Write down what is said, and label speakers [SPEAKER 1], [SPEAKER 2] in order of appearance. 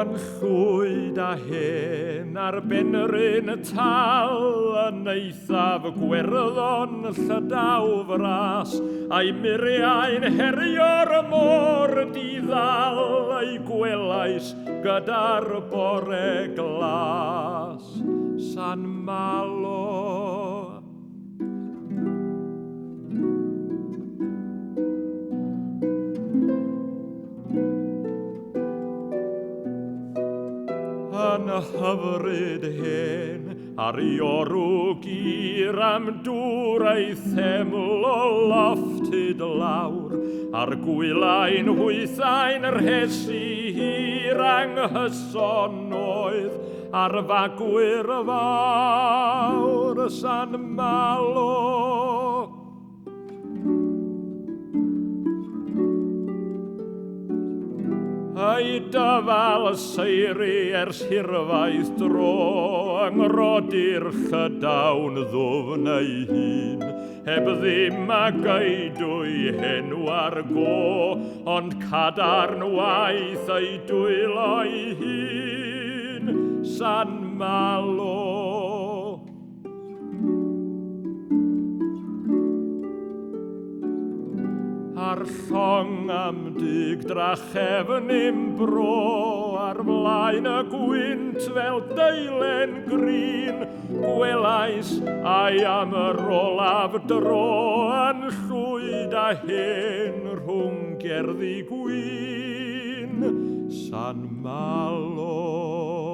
[SPEAKER 1] Yn llwyd a hen ar benryn y tal yn eithaf gwerddon Llydaw fras a'i muriau'n herio'r môr di-ddal ei gwelais gyda'r bore glas San Malo. Yn hyfryd hen, ar ei orw gyr am dŵr ei themlo loftyd lawr, ar gwylau'n hwythau'n rhesi hir anghyson oedd, ar fagwyr fawr San Malo. Ei dyfal seiri ers hirfaith dro yng nghrodi'r Llydawn ddwfn ei hun, heb ddim a geidwy henw ar go, ond cadarn waith ei dwylo'i hun, San Malo. Ar llong am dig drachefn imbro, ar flaen y gwynt fel deilen grin, gwelais ai am yr olaf dro yn llwyd a hen rhwng gerddi gwyn, San Malo.